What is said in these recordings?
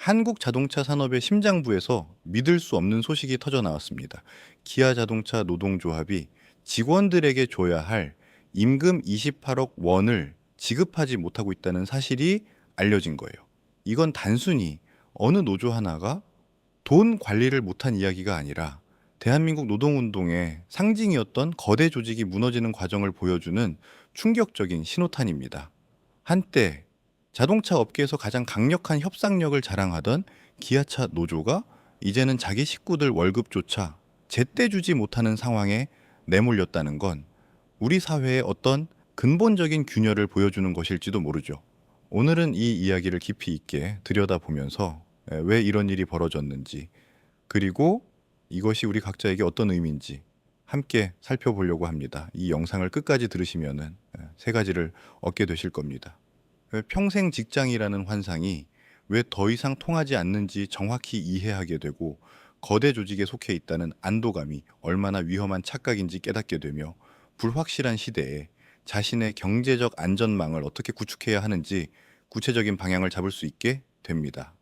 한국 자동차 산업의 심장부에서 믿을 수 없는 소식이 터져 나왔습니다. 기아 자동차 노동조합이 직원들에게 줘야 할 임금 28억 원을 지급하지 못하고 있다는 사실이 알려진 거예요. 이건 단순히 어느 노조 하나가 돈 관리를 못한 이야기가 아니라 대한민국 노동운동의 상징이었던 거대 조직이 무너지는 과정을 보여주는 충격적인 신호탄입니다. 한때 자동차 업계에서 가장 강력한 협상력을 자랑하던 기아차 노조가 이제는 자기 식구들 월급조차 제때 주지 못하는 상황에 내몰렸다는 건 우리 사회의 어떤 근본적인 균열을 보여주는 것일지도 모르죠. 오늘은 이 이야기를 깊이 있게 들여다보면서 왜 이런 일이 벌어졌는지, 그리고 이것이 우리 각자에게 어떤 의미인지 함께 살펴보려고 합니다. 이 영상을 끝까지 들으시면은 세 가지를 얻게 되실 겁니다. 평생 직장이라는 환상이 왜 더 이상 통하지 않는지 정확히 이해하게 되고, 거대 조직에 속해 있다는 안도감이 얼마나 위험한 착각인지 깨닫게 되며, 불확실한 시대에 자신의 경제적 안전망을 어떻게 구축해야 하는지 구체적인 방향을 잡을 수 있게 됩니다.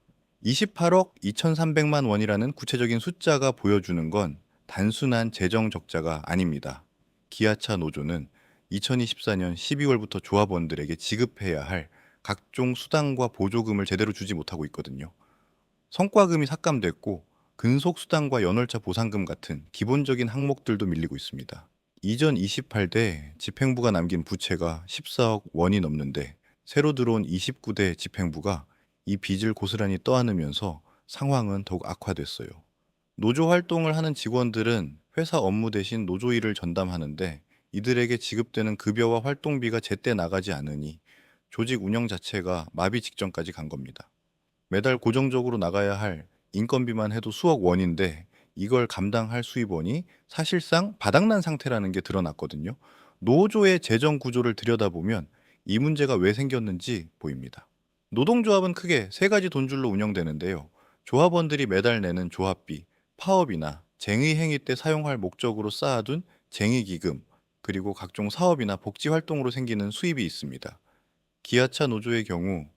28억 2,300만 원이라는 구체적인 숫자가 보여주는 건 단순한 재정 적자가 아닙니다. 기아차 노조는 2024년 12월부터 조합원들에게 지급해야 할 각종 수당과 보조금을 제대로 주지 못하고 있거든요. 성과금이 삭감됐고 근속수당과 연월차 보상금 같은 기본적인 항목들도 밀리고 있습니다. 이전 28대 집행부가 남긴 부채가 14억 원이 넘는데, 새로 들어온 29대 집행부가 이 빚을 고스란히 떠안으면서 상황은 더욱 악화됐어요. 노조 활동을 하는 직원들은 회사 업무 대신 노조 일을 전담하는데, 이들에게 지급되는 급여와 활동비가 제때 나가지 않으니 조직 운영 자체가 마비 직전까지 간 겁니다. 매달 고정적으로 나가야 할 인건비만 해도 수억 원인데, 이걸 감당할 수입원이 사실상 바닥난 상태라는 게 드러났거든요. 노조의 재정 구조를 들여다보면 이 문제가 왜 생겼는지 보입니다. 노동조합은 크게 세 가지 돈줄로 운영되는데요. 조합원들이 매달 내는 조합비, 파업이나 쟁의행위 때 사용할 목적으로 쌓아둔 쟁의기금, 그리고 각종 사업이나 복지 활동으로 생기는 수입이 있습니다. 기아차 노조의 경우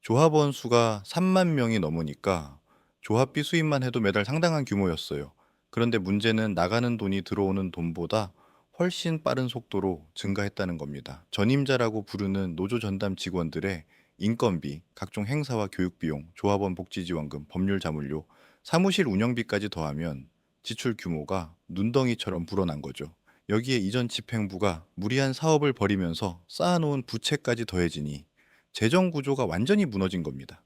조합원 수가 3만 명이 넘으니까 조합비 수입만 해도 매달 상당한 규모였어요. 그런데 문제는 나가는 돈이 들어오는 돈보다 훨씬 빠른 속도로 증가했다는 겁니다. 전임자라고 부르는 노조 전담 직원들의 인건비, 각종 행사와 교육비용, 조합원 복지지원금, 법률 자문료, 사무실 운영비까지 더하면 지출 규모가 눈덩이처럼 불어난 거죠. 여기에 이전 집행부가 무리한 사업을 벌이면서 쌓아놓은 부채까지 더해지니 재정 구조가 완전히 무너진 겁니다.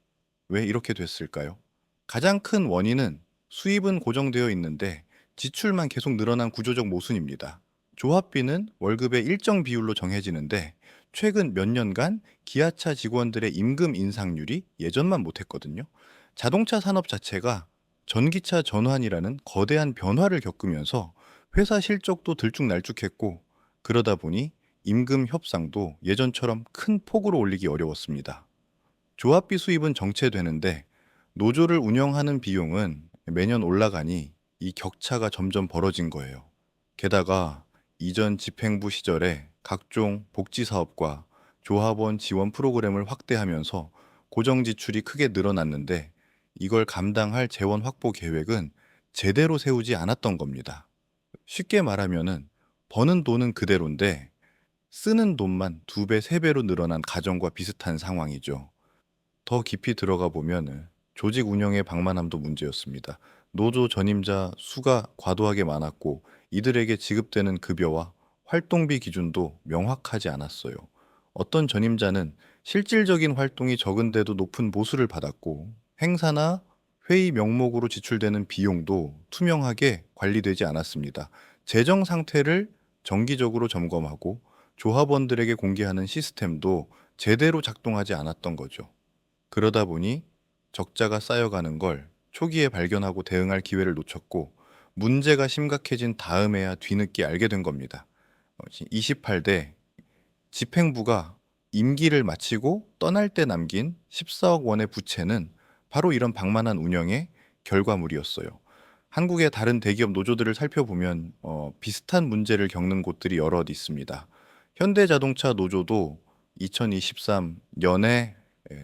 왜 이렇게 됐을까요? 가장 큰 원인은 수입은 고정되어 있는데 지출만 계속 늘어난 구조적 모순입니다. 조합비는 월급의 일정 비율로 정해지는데, 최근 몇 년간 기아차 직원들의 임금 인상률이 예전만 못했거든요. 자동차 산업 자체가 전기차 전환이라는 거대한 변화를 겪으면서 회사 실적도 들쭉날쭉했고, 그러다 보니 임금 협상도 예전처럼 큰 폭으로 올리기 어려웠습니다. 조합비 수입은 정체되는데 노조를 운영하는 비용은 매년 올라가니 이 격차가 점점 벌어진 거예요. 게다가 이전 집행부 시절에 각종 복지 사업과 조합원 지원 프로그램을 확대하면서 고정 지출이 크게 늘어났는데, 이걸 감당할 재원 확보 계획은 제대로 세우지 않았던 겁니다. 쉽게 말하면은 버는 돈은 그대로인데 쓰는 돈만 2배, 3배로 늘어난 가정과 비슷한 상황이죠. 더 깊이 들어가 보면 조직 운영의 방만함도 문제였습니다. 노조 전임자 수가 과도하게 많았고, 이들에게 지급되는 급여와 활동비 기준도 명확하지 않았어요. 어떤 전임자는 실질적인 활동이 적은데도 높은 보수를 받았고, 행사나 회의 명목으로 지출되는 비용도 투명하게 관리되지 않았습니다. 재정 상태를 정기적으로 점검하고 조합원들에게 공개하는 시스템도 제대로 작동하지 않았던 거죠. 그러다 보니 적자가 쌓여가는 걸 초기에 발견하고 대응할 기회를 놓쳤고, 문제가 심각해진 다음에야 뒤늦게 알게 된 겁니다. 28대 집행부가 임기를 마치고 떠날 때 남긴 14억 원의 부채는 바로 이런 방만한 운영의 결과물이었어요. 한국의 다른 대기업 노조들을 살펴보면 비슷한 문제를 겪는 곳들이 여럿 있습니다. 현대자동차 노조도 2023년에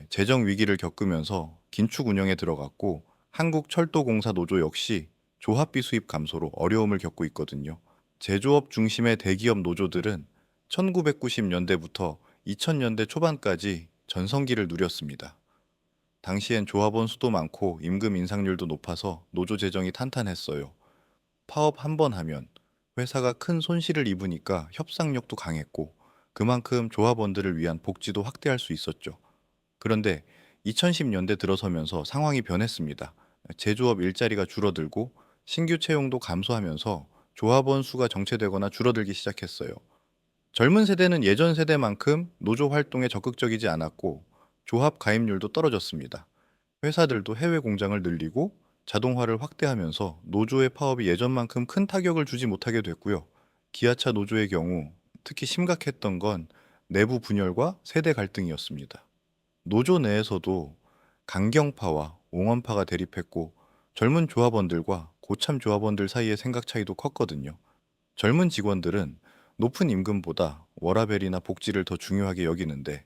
재정 위기를 겪으면서 긴축 운영에 들어갔고 한국철도공사 노조 역시 조합비 수입 감소로 어려움을 겪고 있거든요. 제조업 중심의 대기업 노조들은 1990년대부터 2000년대 초반까지 전성기를 누렸습니다. 당시엔 조합원 수도 많고 임금 인상률도 높아서 노조 재정이 탄탄했어요. 파업 한 번 하면 회사가 큰 손실을 입으니까 협상력도 강했고 그만큼 조합원들을 위한 복지도 확대할 수 있었죠. 그런데 2010년대 들어서면서 상황이 변했습니다. 제조업 일자리가 줄어들고 신규 채용도 감소하면서 조합원 수가 정체되거나 줄어들기 시작했어요. 젊은 세대는 예전 세대만큼 노조 활동에 적극적이지 않았고 조합 가입률도 떨어졌습니다. 회사들도 해외 공장을 늘리고 자동화를 확대하면서 노조의 파업이 예전만큼 큰 타격을 주지 못하게 됐고요. 기아차 노조의 경우 특히 심각했던 건 내부 분열과 세대 갈등이었습니다. 노조 내에서도 강경파와 옹원파가 대립했고 젊은 조합원들과 고참 조합원들 사이의 생각 차이도 컸거든요. 젊은 직원들은 높은 임금보다 워라밸이나 복지를 더 중요하게 여기는데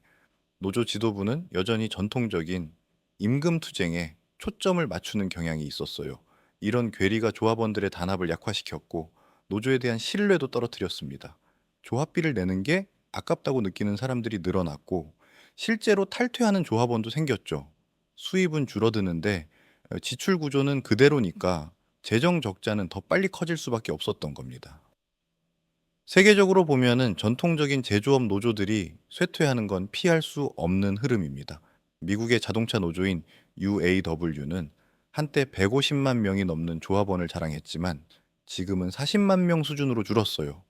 노조 지도부는 여전히 전통적인 임금 투쟁에 초점을 맞추는 경향이 있었어요. 이런 괴리가 조합원들의 단합을 약화시켰고 노조에 대한 신뢰도 떨어뜨렸습니다. 조합비를 내는 게 아깝다고 느끼는 사람들이 늘어났고 실제로 탈퇴하는 조합원도 생겼죠. 수입은 줄어드는데 지출 구조는 그대로니까 재정 적자는 더 빨리 커질 수밖에 없었던 겁니다. 세계적으로 보면은 전통적인 제조업 노조들이 쇠퇴하는 건 피할 수 없는 흐름입니다. 미국의 자동차 노조인 UAW는 한때 150만 명이 넘는 조합원을 자랑했지만 지금은 40만 명 수준으로 줄었어요.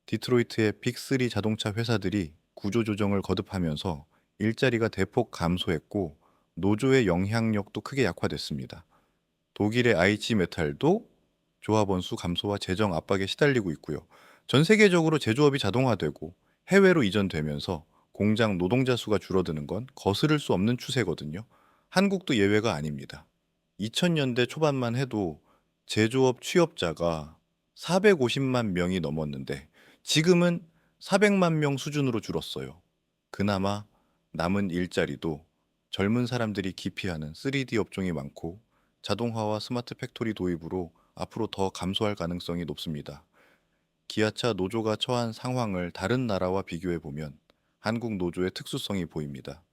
디트로이트의 빅3 자동차 회사들이 구조조정을 거듭하면서 일자리가 대폭 감소했고 노조의 영향력도 크게 약화됐습니다. 독일의 아이치 메탈도 조합원 수 감소와 재정 압박에 시달리고 있고요. 전 세계적으로 제조업이 자동화되고 해외로 이전되면서 공장 노동자 수가 줄어드는 건 거스를 수 없는 추세거든요. 한국도 예외가 아닙니다. 2000년대 초반만 해도 제조업 취업자가 450만 명이 넘었는데 지금은 400만 명 수준으로 줄었어요. 그나마 남은 일자리도 젊은 사람들이 기피하는 3D 업종이 많고 자동화와 스마트 팩토리 도입으로 앞으로 더 감소할 가능성이 높습니다. 기아차 노조가 처한 상황을 다른 나라와 비교해 보면 한국 노조의 특수성이 보입니다.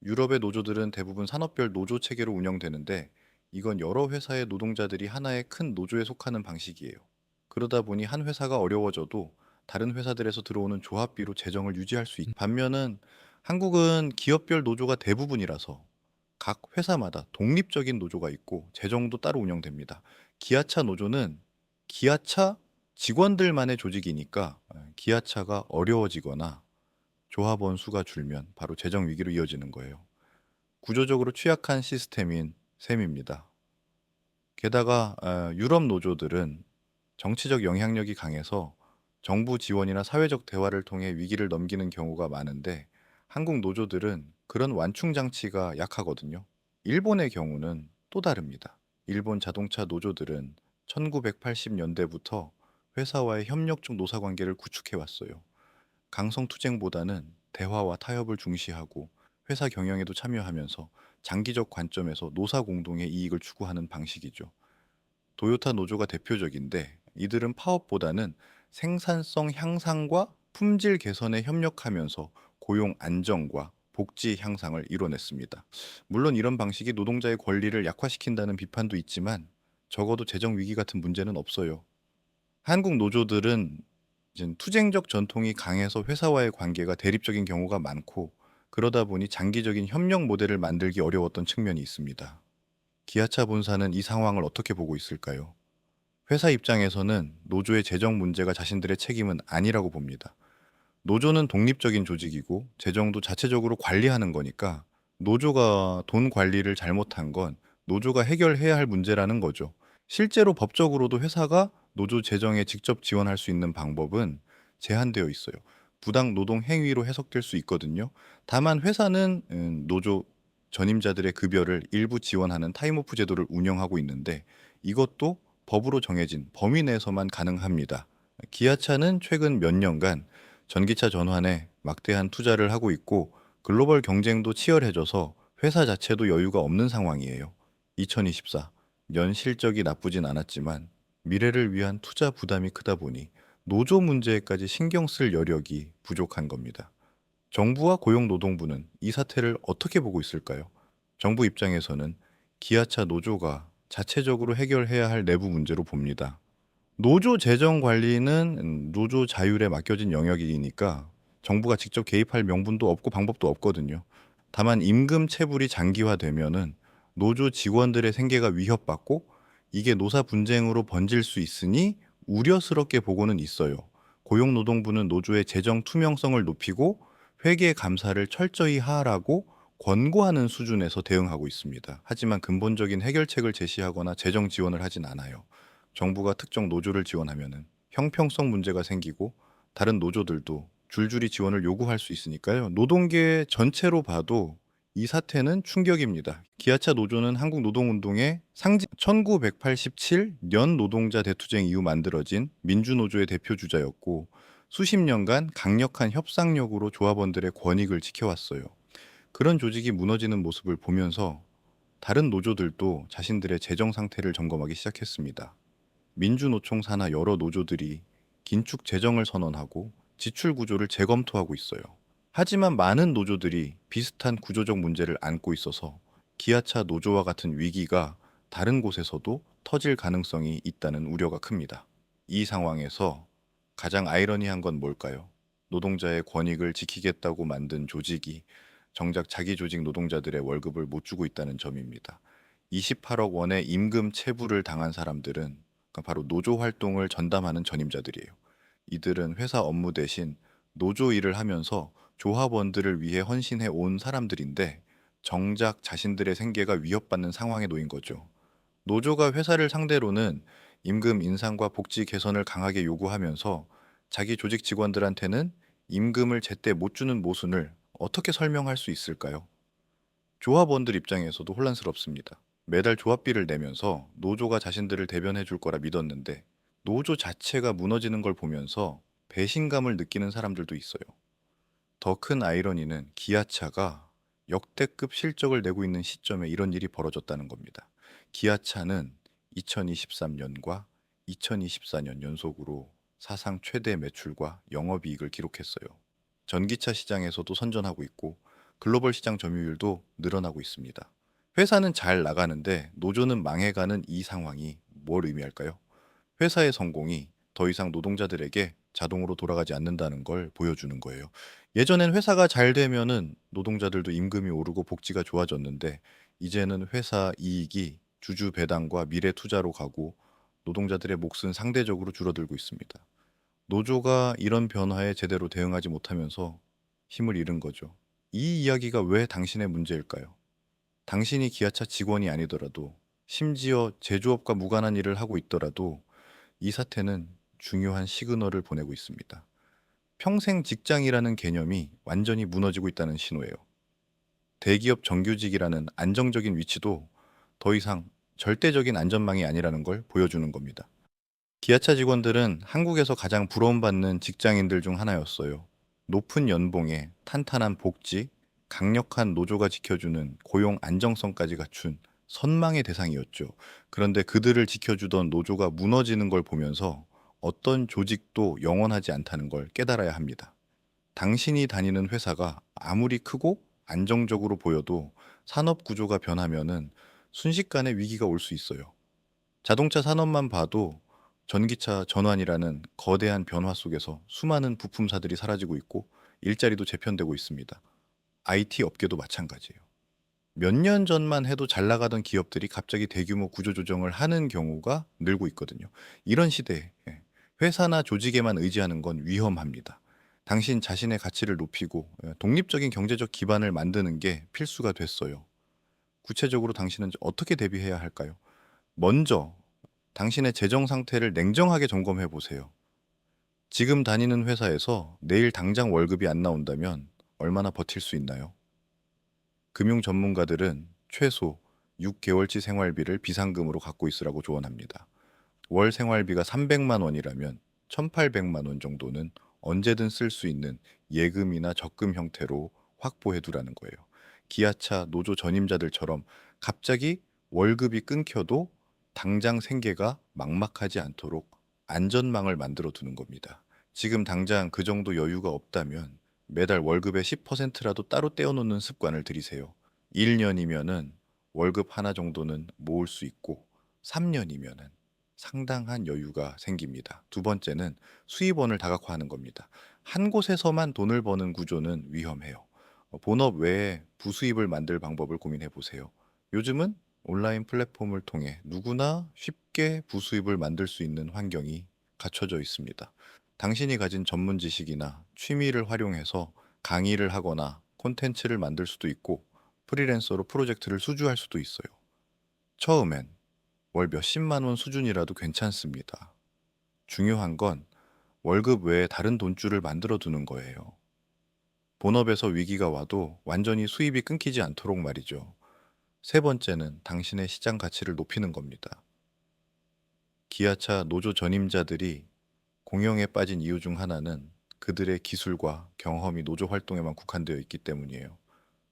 유럽의 노조들은 대부분 산업별 노조 체계로 운영되는데 이건 여러 회사의 노동자들이 하나의 큰 노조에 속하는 방식이에요. 그러다 보니 한 회사가 어려워져도 다른 회사들에서 들어오는 조합비로 재정을 유지할 수 반면은 한국은 기업별 노조가 대부분이라서 각 회사마다 독립적인 노조가 있고 재정도 따로 운영됩니다. 기아차 노조는 기아차 직원들만의 조직이니까 기아차가 어려워지거나 조합원 수가 줄면 바로 재정 위기로 이어지는 거예요. 구조적으로 취약한 시스템인 셈입니다. 게다가 유럽 노조들은 정치적 영향력이 강해서 정부 지원이나 사회적 대화를 통해 위기를 넘기는 경우가 많은데 한국 노조들은 그런 완충 장치가 약하거든요. 일본의 경우는 또 다릅니다. 일본 자동차 노조들은 1980년대부터 회사와의 협력적 노사 관계를 구축해 왔어요. 강성 투쟁보다는 대화와 타협을 중시하고 회사 경영에도 참여하면서 장기적 관점에서 노사 공동의 이익을 추구하는 방식이죠. 도요타 노조가 대표적인데 이들은 파업보다는 생산성 향상과 품질 개선에 협력하면서 고용 안정과 복지 향상을 이뤄냈습니다. 물론 이런 방식이 노동자의 권리를 약화시킨다는 비판도 있지만 적어도 재정 위기 같은 문제는 없어요. 한국 노조들은 이제 투쟁적 전통이 강해서 회사와의 관계가 대립적인 경우가 많고 그러다 보니 장기적인 협력 모델을 만들기 어려웠던 측면이 있습니다. 기아차 본사는 이 상황을 어떻게 보고 있을까요? 회사 입장에서는 노조의 재정 문제가 자신들의 책임은 아니라고 봅니다. 노조는 독립적인 조직이고 재정도 자체적으로 관리하는 거니까 노조가 돈 관리를 잘못한 건 노조가 해결해야 할 문제라는 거죠. 실제로 법적으로도 회사가 노조 재정에 직접 지원할 수 있는 방법은 제한되어 있어요. 부당 노동 행위로 해석될 수 있거든요. 다만 회사는 노조 전임자들의 급여를 일부 지원하는 타임오프 제도를 운영하고 있는데 이것도 법으로 정해진 범위 내에서만 가능합니다. 기아차는 최근 몇 년간 전기차 전환에 막대한 투자를 하고 있고 글로벌 경쟁도 치열해져서 회사 자체도 여유가 없는 상황이에요. 2024, 년 실적이 나쁘진 않았지만 미래를 위한 투자 부담이 크다 보니 노조 문제에까지 신경 쓸 여력이 부족한 겁니다. 정부와 고용노동부는 이 사태를 어떻게 보고 있을까요? 정부 입장에서는 기아차 노조가 자체적으로 해결해야 할 내부 문제로 봅니다. 노조 재정 관리는 노조 자율에 맡겨진 영역이니까 정부가 직접 개입할 명분도 없고 방법도 없거든요. 다만 임금 체불이 장기화되면은 노조 직원들의 생계가 위협받고 이게 노사 분쟁으로 번질 수 있으니 우려스럽게 보고는 있어요. 고용노동부는 노조의 재정 투명성을 높이고 회계 감사를 철저히 하라고 권고하는 수준에서 대응하고 있습니다. 하지만 근본적인 해결책을 제시하거나 재정 지원을 하진 않아요. 정부가 특정 노조를 지원하면은 형평성 문제가 생기고 다른 노조들도 줄줄이 지원을 요구할 수 있으니까요. 노동계 전체로 봐도 이 사태는 충격입니다. 기아차 노조는 한국노동운동의 상징 1987년 노동자 대투쟁 이후 만들어진 민주노조의 대표 주자였고 수십 년간 강력한 협상력으로 조합원들의 권익을 지켜왔어요. 그런 조직이 무너지는 모습을 보면서 다른 노조들도 자신들의 재정 상태를 점검하기 시작했습니다. 민주노총 산하 여러 노조들이 긴축 재정을 선언하고 지출 구조를 재검토하고 있어요. 하지만 많은 노조들이 비슷한 구조적 문제를 안고 있어서 기아차 노조와 같은 위기가 다른 곳에서도 터질 가능성이 있다는 우려가 큽니다. 이 상황에서 가장 아이러니한 건 뭘까요? 노동자의 권익을 지키겠다고 만든 조직이 정작 자기 조직 노동자들의 월급을 못 주고 있다는 점입니다. 28억 원의 임금 체불을 당한 사람들은 그러니까 바로 노조 활동을 전담하는 전임자들이에요. 이들은 회사 업무 대신 노조 일을 하면서 조합원들을 위해 헌신해 온 사람들인데 정작 자신들의 생계가 위협받는 상황에 놓인 거죠. 노조가 회사를 상대로는 임금 인상과 복지 개선을 강하게 요구하면서 자기 조직 직원들한테는 임금을 제때 못 주는 모순을 어떻게 설명할 수 있을까요? 조합원들 입장에서도 혼란스럽습니다. 매달 조합비를 내면서 노조가 자신들을 대변해 줄 거라 믿었는데 노조 자체가 무너지는 걸 보면서 배신감을 느끼는 사람들도 있어요. 더 큰 아이러니는 기아차가 역대급 실적을 내고 있는 시점에 이런 일이 벌어졌다는 겁니다. 기아차는 2023년과 2024년 연속으로 사상 최대 매출과 영업이익을 기록했어요. 전기차 시장에서도 선전하고 있고 글로벌 시장 점유율도 늘어나고 있습니다. 회사는 잘 나가는데 노조는 망해가는 이 상황이 뭘 의미할까요? 회사의 성공이 더 이상 노동자들에게 자동으로 돌아가지 않는다는 걸 보여주는 거예요. 예전엔 회사가 잘 되면은 노동자들도 임금이 오르고 복지가 좋아졌는데 이제는 회사 이익이 주주 배당과 미래 투자로 가고 노동자들의 몫은 상대적으로 줄어들고 있습니다. 노조가 이런 변화에 제대로 대응하지 못하면서 힘을 잃은 거죠. 이 이야기가 왜 당신의 문제일까요? 당신이 기아차 직원이 아니더라도 심지어 제조업과 무관한 일을 하고 있더라도 이 사태는 중요한 시그널을 보내고 있습니다. 평생 직장이라는 개념이 완전히 무너지고 있다는 신호예요. 대기업 정규직이라는 안정적인 위치도 더 이상 절대적인 안전망이 아니라는 걸 보여주는 겁니다. 기아차 직원들은 한국에서 가장 부러움받는 직장인들 중 하나였어요. 높은 연봉에 탄탄한 복지, 강력한 노조가 지켜주는 고용 안정성까지 갖춘 선망의 대상이었죠. 그런데 그들을 지켜주던 노조가 무너지는 걸 보면서 어떤 조직도 영원하지 않다는 걸 깨달아야 합니다. 당신이 다니는 회사가 아무리 크고 안정적으로 보여도 산업 구조가 변하면은 순식간에 위기가 올 수 있어요. 자동차 산업만 봐도 전기차 전환이라는 거대한 변화 속에서 수많은 부품사들이 사라지고 있고 일자리도 재편되고 있습니다. IT 업계도 마찬가지예요. 몇 년 전만 해도 잘 나가던 기업들이 갑자기 대규모 구조조정을 하는 경우가 늘고 있거든요. 이런 시대에 회사나 조직에만 의지하는 건 위험합니다. 당신 자신의 가치를 높이고 독립적인 경제적 기반을 만드는 게 필수가 됐어요. 구체적으로 당신은 어떻게 대비해야 할까요? 먼저 당신의 재정 상태를 냉정하게 점검해 보세요. 지금 다니는 회사에서 내일 당장 월급이 안 나온다면 얼마나 버틸 수 있나요? 금융 전문가들은 최소 6개월치 생활비를 비상금으로 갖고 있으라고 조언합니다. 월 생활비가 300만 원이라면 1,800만 원 정도는 언제든 쓸 수 있는 예금이나 적금 형태로 확보해 두라는 거예요. 기아차 노조 전임자들처럼 갑자기 월급이 끊겨도 당장 생계가 막막하지 않도록 안전망을 만들어 두는 겁니다. 지금 당장 그 정도 여유가 없다면 매달 월급의 10%라도 따로 떼어놓는 습관을 들이세요. 1년이면은 월급 하나 정도는 모을 수 있고 3년이면은 상당한 여유가 생깁니다. 두 번째는 수입원을 다각화하는 겁니다. 한 곳에서만 돈을 버는 구조는 위험해요. 본업 외에 부수입을 만들 방법을 고민해 보세요. 요즘은 온라인 플랫폼을 통해 누구나 쉽게 부수입을 만들 수 있는 환경이 갖춰져 있습니다. 당신이 가진 전문 지식이나 취미를 활용해서 강의를 하거나 콘텐츠를 만들 수도 있고 프리랜서로 프로젝트를 수주할 수도 있어요. 처음엔 월 몇십만 원 수준이라도 괜찮습니다. 중요한 건 월급 외에 다른 돈줄을 만들어 두는 거예요. 본업에서 위기가 와도 완전히 수입이 끊기지 않도록 말이죠. 세 번째는 당신의 시장 가치를 높이는 겁니다. 기아차 노조 전임자들이 공영에 빠진 이유 중 하나는 그들의 기술과 경험이 노조 활동에만 국한되어 있기 때문이에요.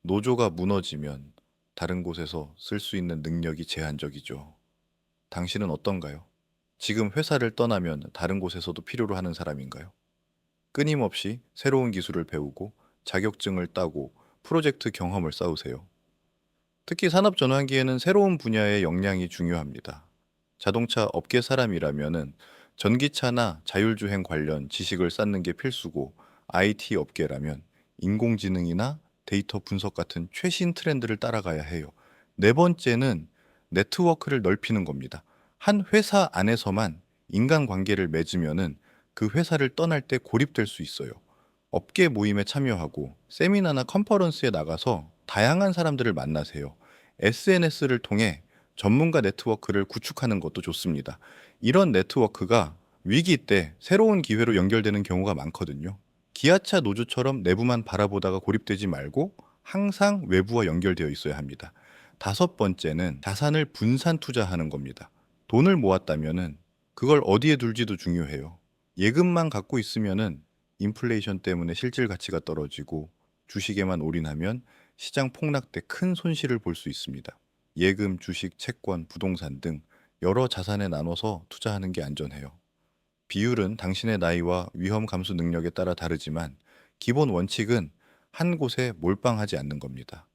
노조가 무너지면 다른 곳에서 쓸 수 있는 능력이 제한적이죠. 당신은 어떤가요? 지금 회사를 떠나면 다른 곳에서도 필요로 하는 사람인가요? 끊임없이 새로운 기술을 배우고 자격증을 따고 프로젝트 경험을 쌓으세요. 특히 산업 전환기에는 새로운 분야의 역량이 중요합니다. 자동차 업계 사람이라면은 전기차나 자율주행 관련 지식을 쌓는 게 필수고, IT 업계라면 인공지능이나 데이터 분석 같은 최신 트렌드를 따라가야 해요. 네 번째는 네트워크를 넓히는 겁니다. 한 회사 안에서만 인간관계를 맺으면은 그 회사를 떠날 때 고립될 수 있어요. 업계 모임에 참여하고 세미나나 컨퍼런스에 나가서 다양한 사람들을 만나세요. SNS를 통해 전문가 네트워크를 구축하는 것도 좋습니다. 이런 네트워크가 위기 때 새로운 기회로 연결되는 경우가 많거든요. 기아차 노조처럼 내부만 바라보다가 고립되지 말고 항상 외부와 연결되어 있어야 합니다. 다섯 번째는 자산을 분산 투자하는 겁니다. 돈을 모았다면은 그걸 어디에 둘지도 중요해요. 예금만 갖고 있으면은 인플레이션 때문에 실질 가치가 떨어지고 주식에만 올인하면 시장 폭락 때 큰 손실을 볼 수 있습니다. 예금, 주식, 채권, 부동산 등 여러 자산에 나눠서 투자하는 게 안전해요. 비율은 당신의 나이와 위험 감수 능력에 따라 다르지만 기본 원칙은 한 곳에 몰빵하지 않는 겁니다.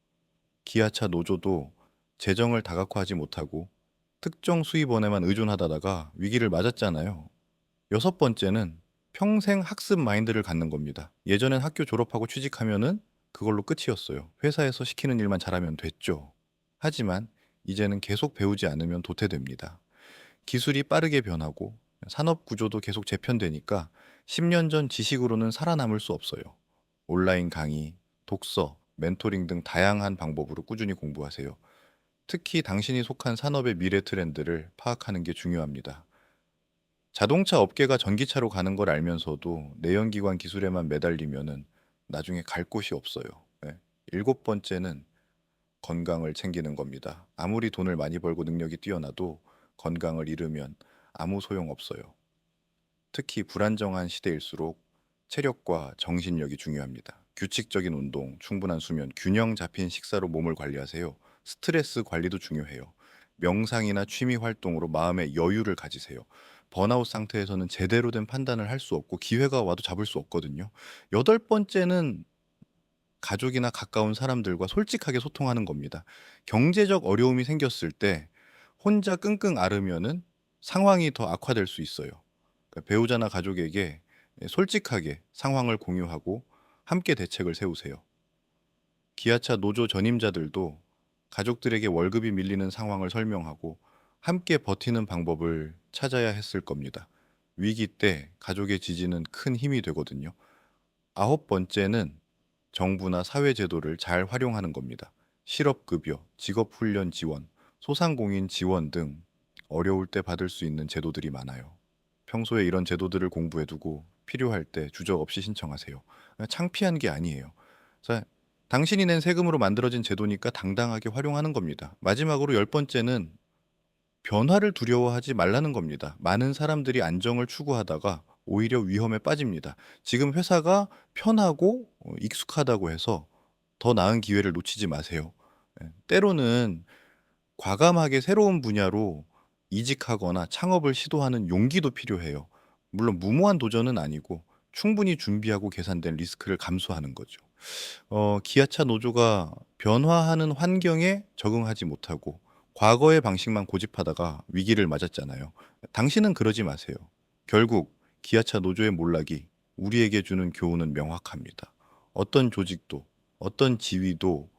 기아차 노조도 재정을 다각화하지 못하고 특정 수입원에만 의존하다가 위기를 맞았잖아요. 여섯 번째는 평생 학습 마인드를 갖는 겁니다. 예전엔 학교 졸업하고 취직하면은 그걸로 끝이었어요. 회사에서 시키는 일만 잘하면 됐죠. 하지만 이제는 계속 배우지 않으면 도태됩니다. 기술이 빠르게 변하고 산업 구조도 계속 재편되니까 10년 전 지식으로는 살아남을 수 없어요. 온라인 강의, 독서, 멘토링 등 다양한 방법으로 꾸준히 공부하세요. 특히 당신이 속한 산업의 미래 트렌드를 파악하는 게 중요합니다. 자동차 업계가 전기차로 가는 걸 알면서도 내연기관 기술에만 매달리면은 나중에 갈 곳이 없어요. 네. 일곱 번째는 건강을 챙기는 겁니다. 아무리 돈을 많이 벌고 능력이 뛰어나도 건강을 잃으면 아무 소용 없어요. 특히 불안정한 시대일수록 체력과 정신력이 중요합니다. 규칙적인 운동, 충분한 수면, 균형 잡힌 식사로 몸을 관리하세요. 스트레스 관리도 중요해요. 명상이나 취미 활동으로 마음의 여유를 가지세요. 번아웃 상태에서는 제대로 된 판단을 할 수 없고 기회가 와도 잡을 수 없거든요. 여덟 번째는 가족이나 가까운 사람들과 솔직하게 소통하는 겁니다. 경제적 어려움이 생겼을 때 혼자 끙끙 앓으면은 상황이 더 악화될 수 있어요. 그러니까 배우자나 가족에게 솔직하게 상황을 공유하고 함께 대책을 세우세요. 기아차 노조 전임자들도 가족들에게 월급이 밀리는 상황을 설명하고 함께 버티는 방법을 찾아야 했을 겁니다. 위기 때 가족의 지지는 큰 힘이 되거든요. 아홉 번째는 정부나 사회제도를 잘 활용하는 겁니다. 실업급여, 직업훈련 지원, 소상공인 지원 등 어려울 때 받을 수 있는 제도들이 많아요. 평소에 이런 제도들을 공부해두고 필요할 때 주저 없이 신청하세요. 창피한 게 아니에요. 자, 당신이 낸 세금으로 만들어진 제도니까 당당하게 활용하는 겁니다. 마지막으로 열 번째는 변화를 두려워하지 말라는 겁니다. 많은 사람들이 안정을 추구하다가 오히려 위험에 빠집니다. 지금 회사가 편하고 익숙하다고 해서 더 나은 기회를 놓치지 마세요. 때로는 과감하게 새로운 분야로 이직하거나 창업을 시도하는 용기도 필요해요. 물론 무모한 도전은 아니고 충분히 준비하고 계산된 리스크를 감수하는 거죠. 기아차 노조가 변화하는 환경에 적응하지 못하고 과거의 방식만 고집하다가 위기를 맞았잖아요. 당신은 그러지 마세요. 결국 기아차 노조의 몰락이 우리에게 주는 교훈은 명확합니다. 어떤 조직도, 어떤 지위도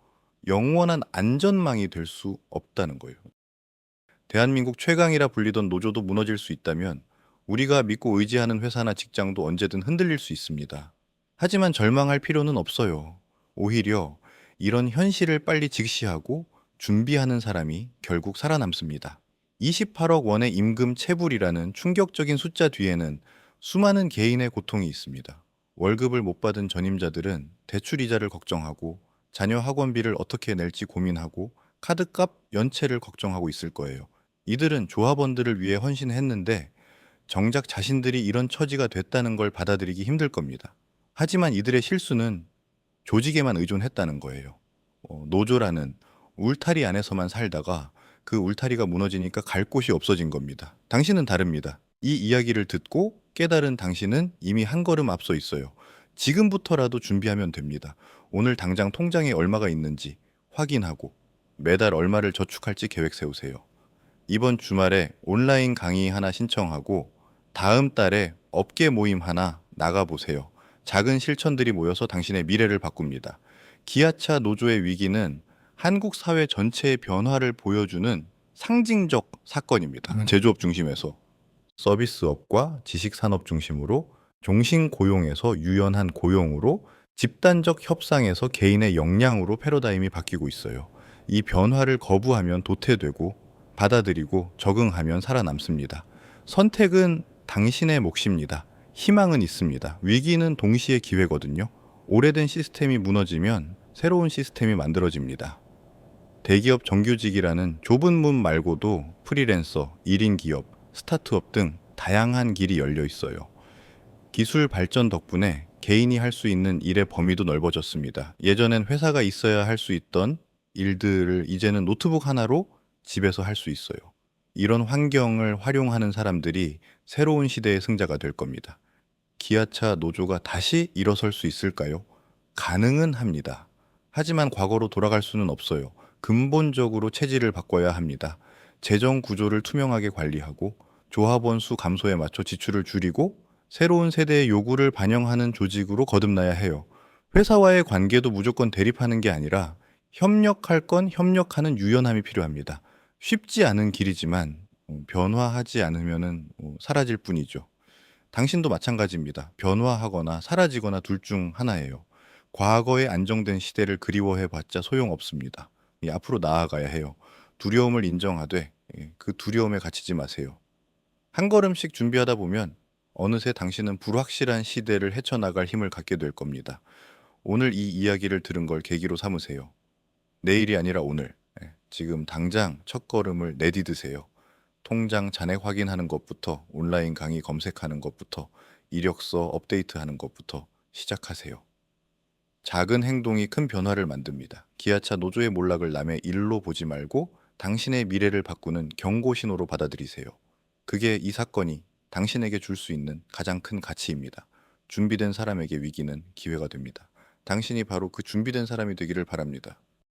영원한 안전망이 될 수 없다는 거예요. 대한민국 최강이라 불리던 노조도 무너질 수 있다면 우리가 믿고 의지하는 회사나 직장도 언제든 흔들릴 수 있습니다. 하지만 절망할 필요는 없어요. 오히려 이런 현실을 빨리 직시하고 준비하는 사람이 결국 살아남습니다. 28억 원의 임금 체불이라는 충격적인 숫자 뒤에는 수많은 개인의 고통이 있습니다. 월급을 못 받은 전임자들은 대출 이자를 걱정하고 자녀 학원비를 어떻게 낼지 고민하고 카드값 연체를 걱정하고 있을 거예요. 이들은 조합원들을 위해 헌신했는데 정작 자신들이 이런 처지가 됐다는 걸 받아들이기 힘들 겁니다. 하지만 이들의 실수는 조직에만 의존했다는 거예요. 노조라는 울타리 안에서만 살다가 그 울타리가 무너지니까 갈 곳이 없어진 겁니다. 당신은 다릅니다. 이 이야기를 듣고 깨달은 당신은 이미 한 걸음 앞서 있어요. 지금부터라도 준비하면 됩니다. 오늘 당장 통장에 얼마가 있는지 확인하고 매달 얼마를 저축할지 계획 세우세요. 이번 주말에 온라인 강의 하나 신청하고 다음 달에 업계 모임 하나 나가보세요. 작은 실천들이 모여서 당신의 미래를 바꿉니다. 기아차 노조의 위기는 한국 사회 전체의 변화를 보여주는 상징적 사건입니다. 제조업 중심에서 서비스업과 지식산업 중심으로 종신 고용에서 유연한 고용으로 집단적 협상에서 개인의 역량으로 패러다임이 바뀌고 있어요. 이 변화를 거부하면 도태되고 받아들이고 적응하면 살아남습니다. 선택은 당신의 몫입니다. 희망은 있습니다. 위기는 동시에 기회거든요. 오래된 시스템이 무너지면 새로운 시스템이 만들어집니다. 대기업 정규직이라는 좁은 문 말고도 프리랜서, 1인 기업, 스타트업 등 다양한 길이 열려 있어요. 기술 발전 덕분에 개인이 할 수 있는 일의 범위도 넓어졌습니다. 예전엔 회사가 있어야 할 수 있던 일들을 이제는 노트북 하나로 집에서 할 수 있어요. 이런 환경을 활용하는 사람들이 새로운 시대의 승자가 될 겁니다. 기아차 노조가 다시 일어설 수 있을까요? 가능은 합니다. 하지만 과거로 돌아갈 수는 없어요. 근본적으로 체질을 바꿔야 합니다. 재정 구조를 투명하게 관리하고 조합원 수 감소에 맞춰 지출을 줄이고 새로운 세대의 요구를 반영하는 조직으로 거듭나야 해요. 회사와의 관계도 무조건 대립하는 게 아니라 협력할 건 협력하는 유연함이 필요합니다. 쉽지 않은 길이지만 변화하지 않으면 사라질 뿐이죠. 당신도 마찬가지입니다. 변화하거나 사라지거나 둘 중 하나예요. 과거의 안정된 시대를 그리워해 봤자 소용없습니다. 앞으로 나아가야 해요. 두려움을 인정하되 그 두려움에 갇히지 마세요. 한 걸음씩 준비하다 보면 어느새 당신은 불확실한 시대를 헤쳐나갈 힘을 갖게 될 겁니다. 오늘 이 이야기를 들은 걸 계기로 삼으세요. 내일이 아니라 오늘, 지금 당장 첫걸음을 내디드세요. 통장 잔액 확인하는 것부터 온라인 강의 검색하는 것부터 이력서 업데이트하는 것부터 시작하세요. 작은 행동이 큰 변화를 만듭니다. 기아차 노조의 몰락을 남의 일로 보지 말고 당신의 미래를 바꾸는 경고 신호로 받아들이세요. 그게 이 사건이 당신에게 줄 수 있는 가장 큰 가치입니다. 준비된 사람에게 위기는 기회가 됩니다. 당신이 바로 그 준비된 사람이 되기를 바랍니다.